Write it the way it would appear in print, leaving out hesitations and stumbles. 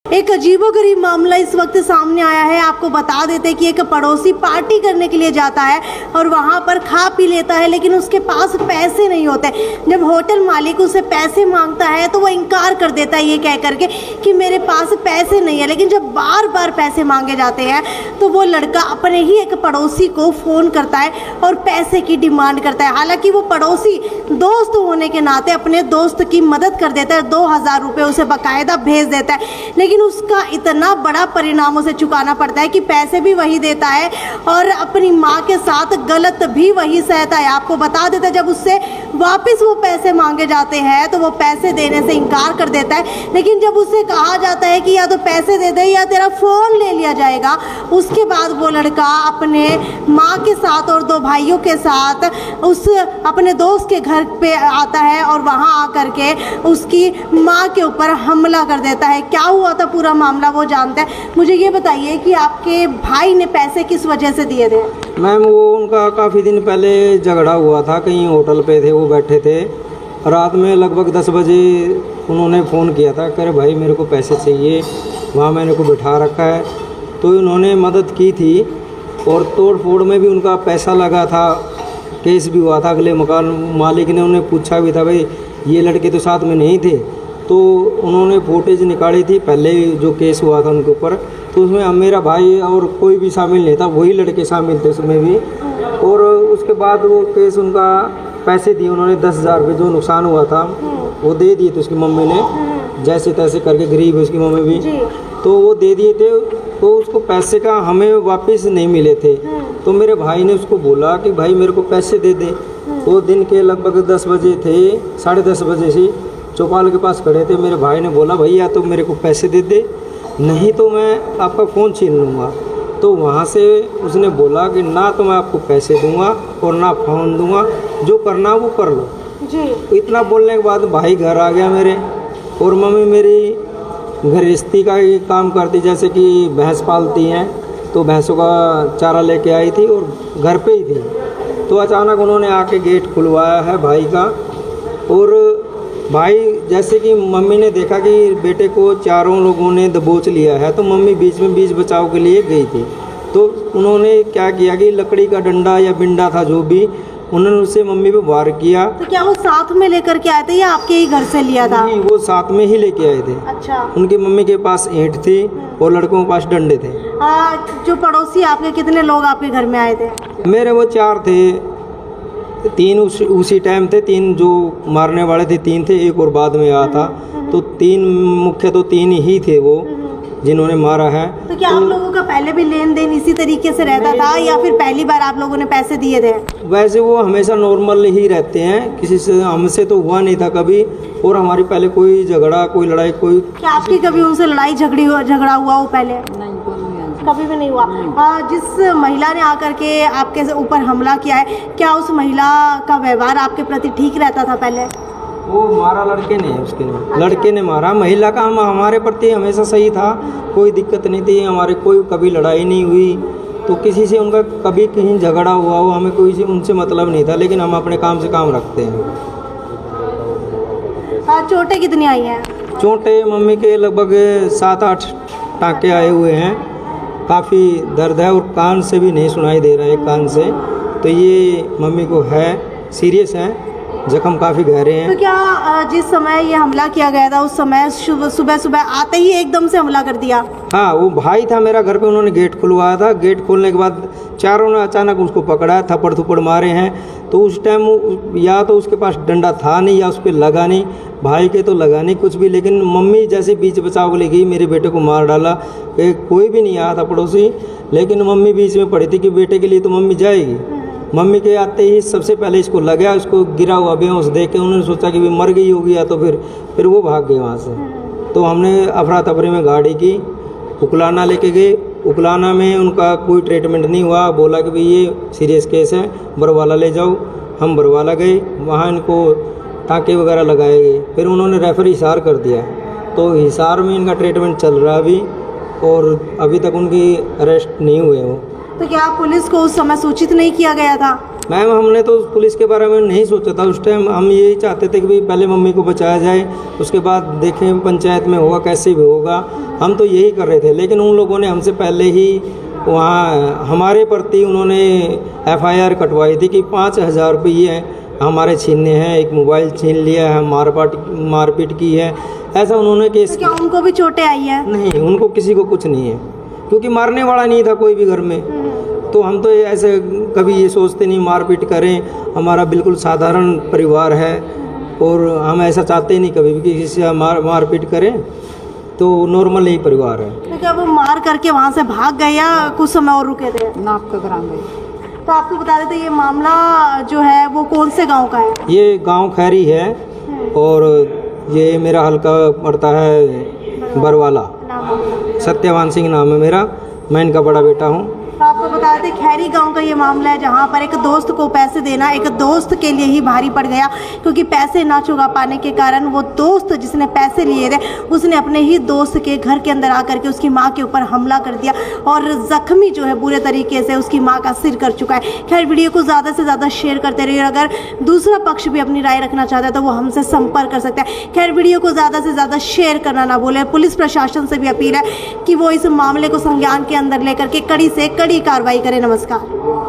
एक अजीबोगरीब मामला इस वक्त सामने आया है। आपको बता देते कि एक पड़ोसी पार्टी करने के लिए जाता है और वहां पर खा पी लेता है, लेकिन उसके पास पैसे नहीं होते। जब होटल मालिक उसे पैसे मांगता है तो वो इनकार कर देता है ये कह करके कि मेरे पास पैसे नहीं है। लेकिन जब बार बार पैसे मांगे जाते हैं तो वो लड़का अपने ही एक पड़ोसी को फ़ोन करता है और पैसे की डिमांड करता है। हालांकि वो पड़ोसी दोस्त होने के नाते अपने दोस्त की मदद कर देता है, 2000 रुपये उसे बाकायदा भेज देता है। लेकिन उसका इतना बड़ा परिणाम उसे चुकाना पड़ता है कि पैसे भी वही देता है और अपनी माँ के साथ गलत भी वही सहता है। आपको बता देता है जब उससे वापस वो पैसे मांगे जाते हैं तो वो पैसे देने से इनकार कर देता है। लेकिन जब उससे कहा जाता है कि या तो पैसे दे दे या तेरा फ़ोन ले लिया जाएगा, उसके बाद वो लड़का अपने माँ के साथ और 2 भाइयों के साथ उस अपने दोस्त के घर पे आता है और वहाँ आकर के उसकी माँ के ऊपर हमला कर देता है। क्या हुआ था पूरा मामला वो जानते हैं। मुझे ये बताइए कि आपके भाई ने पैसे किस वजह से दिए थे? मैम वो उनका काफ़ी दिन पहले झगड़ा हुआ था, कहीं होटल पे थे, वो बैठे थे। रात में लगभग 10 बजे उन्होंने फ़ोन किया था, कह रहे भाई मेरे को पैसे चाहिए, वहाँ मैंने को बिठा रखा है। तो उन्होंने मदद की थी और तोड़ फोड़ में भी उनका पैसा लगा था, केस भी हुआ था। अगले मकान मालिक ने उन्हें पूछा भी था भाई ये लड़के तो साथ में नहीं थे, तो उन्होंने फुटेज निकाली थी पहले जो केस हुआ था उनके ऊपर। तो उसमें मेरा भाई और कोई भी शामिल नहीं था, वही लड़के शामिल थे उसमें भी। और उसके बाद वो केस उनका पैसे दिए उन्होंने, 10,000 रुपये जो नुकसान हुआ था वो दे दिए थे उसकी मम्मी ने, जैसे तैसे करके, गरीब है उसकी मम्मी भी, तो वो दे दिए थे। तो उसको पैसे का हमें वापस नहीं मिले थे। तो मेरे भाई ने उसको बोला कि भाई मेरे को पैसे दे दे। वो दिन के लगभग 10 बजे थे, 10:30 बजे से चौपाल के पास खड़े थे। मेरे भाई ने बोला भैया तो मेरे को पैसे दे दे, नहीं तो मैं आपका फ़ोन छीन लूँगा। तो वहाँ से उसने बोला कि ना तो मैं आपको पैसे दूंगा और ना फ़ोन दूंगा, जो करना वो कर लो जी। इतना बोलने के बाद भाई घर आ गया मेरे, और मम्मी मेरी गृहस्थी का ही काम करती, जैसे कि भैंस पालती हैं, तो भैंसों का चारा लेके आई थी और घर पे ही थी। तो अचानक उन्होंने आके गेट खुलवाया है भाई का। और भाई जैसे कि मम्मी ने देखा कि बेटे को चारों लोगों ने दबोच लिया है, तो मम्मी बीच में बीच बचाव के लिए गई थी। तो उन्होंने क्या किया कि लकड़ी का डंडा या बिंडा था जो भी, उन्होंने उससे मम्मी पे वार किया। तो क्या वो साथ में लेकर के आए थे या आपके ही घर से लिया था? नहीं, वो साथ में ही लेके आए थे। अच्छा। उनकी मम्मी के पास ईंट थी और लड़कों के पास डंडे थे। जो पड़ोसी आपके, कितने लोग आपके घर में आए थे? मेरे वो 4 थे, 3 उसी टाइम थे, 3 जो मारने वाले थे 3 थे, एक और बाद में आया था। तो 3 मुख्य, तो 3 ही थे वो जिन्होंने मारा है। तो क्या आप लोगों का पहले भी लेन देन इसी तरीके से रहता था या फिर पहली बार आप लोगों ने पैसे दिए थे? वैसे वो हमेशा नॉर्मल ही रहते हैं, किसी से हमसे तो हुआ नहीं था कभी। और हमारी पहले कोई झगड़ा, कोई लड़ाई, कोई, क्या आपकी कभी उनसे लड़ाई झगड़ा हुआ वो पहले? नहीं, कभी भी नहीं हुआ। जिस महिला ने आकर के आपके ऊपर हमला किया है, क्या उस महिला का व्यवहार आपके प्रति ठीक रहता था पहले? वो मारा लड़के ने, उसके ने। अच्छा। लड़के ने मारा। महिला का हमारे प्रति हमेशा सही था, कोई दिक्कत नहीं थी हमारे, कोई कभी लड़ाई नहीं हुई। तो किसी से उनका कभी कहीं झगड़ा हुआ हो, हमें कोई उनसे मतलब नहीं था, लेकिन हम अपने काम से काम रखते हैं। चोटें कितनी आई हैं? चोटें मम्मी के लगभग 7-8 टाँके आए हुए हैं, काफ़ी दर्द है और कान से भी नहीं सुनाई दे रहा है, कान से। तो ये मम्मी को है, सीरियस है, जख्म काफ़ी गहरे हैं। तो क्या जिस समय ये हमला किया गया था उस समय सुबह सुबह आते ही एकदम से हमला कर दिया? हाँ, वो भाई था मेरा घर पे, उन्होंने गेट खुलवाया था। गेट खोलने के बाद चारों ने अचानक उसको पकड़ा, थप्पड़ थुप्पड़ मारे हैं। तो उस टाइम या तो उसके पास डंडा था नहीं या उस पर लगा नहीं, भाई के तो लगा नहीं कुछ भी। लेकिन मम्मी जैसे बीच बचाव के लिए गई, मेरे बेटे को मार डाला। कोई भी नहीं आया था पड़ोसी, लेकिन मम्मी बीच में पड़ी थी कि बेटे के लिए तो मम्मी जाएगी। मम्मी के आते ही सबसे पहले इसको लगा, उसको गिरा हुआ बेहोश देख के उन्होंने सोचा कि मर गई होगी, या तो फिर वो भाग गए वहाँ से। तो हमने अफरा तफरी में गाड़ी की, उकलाना लेके गए। उकलाना में उनका कोई ट्रीटमेंट नहीं हुआ, बोला कि भाई ये सीरियस केस है, बरवाला ले जाओ। हम बरवाला गए, वहाँ इनको टाँके वगैरह लगाए गए। फिर उन्होंने रेफर हिसार कर दिया, तो हिसार में इनका ट्रीटमेंट चल रहा अभी, और अभी तक उनकी अरेस्ट नहीं हुए हो। तो क्या पुलिस को उस समय सूचित नहीं किया गया था? मैम हमने तो पुलिस के बारे में नहीं सोचा था उस टाइम। हम यही चाहते थे कि भाई पहले मम्मी को बचाया जाए, उसके बाद देखें पंचायत में होगा कैसे भी होगा। हम तो यही कर रहे थे, लेकिन उन लोगों ने हमसे पहले ही वहाँ हमारे प्रति उन्होंने FIR कटवाई थी कि 5,000 रुपये हमारे छीनने हैं, एक मोबाइल छीन लिया है, मारपीट की है, ऐसा उन्होंने केस। तो क्या उनको भी चोटें आई है? नहीं, उनको किसी को कुछ नहीं है, क्योंकि मारने वाला नहीं था कोई भी घर में। तो हम तो ऐसे कभी ये सोचते नहीं मारपीट करें। हमारा बिल्कुल साधारण परिवार है और हम ऐसा चाहते ही नहीं कभी भी कि किसी से मारपीट करें। तो नॉर्मल ही परिवार है। तो क्या वो मार करके वहाँ से भाग गए या कुछ समय और रुके थे? नाप का ग्राम गए। तो आपको बता देते ये मामला जो है वो कौन से गांव का है? ये गांव खैरी है और ये मेरा हल्का पड़ता है बरवाला। सत्यवान सिंह नाम है मेरा, मैं इनका बड़ा बेटा हूँ। तो आपको बता देते खैरी गांव का ये मामला है, जहां पर एक दोस्त को पैसे देना एक दोस्त के लिए ही भारी पड़ गया, क्योंकि पैसे ना चुका पाने के कारण वो दोस्त जिसने पैसे लिए थे उसने अपने ही दोस्त के घर के अंदर आकर के उसकी मां के ऊपर हमला कर दिया और जख्मी जो है बुरे तरीके से उसकी मां का सिर कर चुका है। खैर वीडियो को ज़्यादा से ज़्यादा शेयर करते रहिए। अगर दूसरा पक्ष भी अपनी राय रखना चाहता है तो वो हमसे संपर्क कर सकता है। खैर वीडियो को ज़्यादा से ज़्यादा शेयर करना ना भूलें। पुलिस प्रशासन से भी अपील है कि वो इस मामले को संज्ञान के अंदर लेकर के कड़ी से कड़ी कार्रवाई करें। नमस्कार।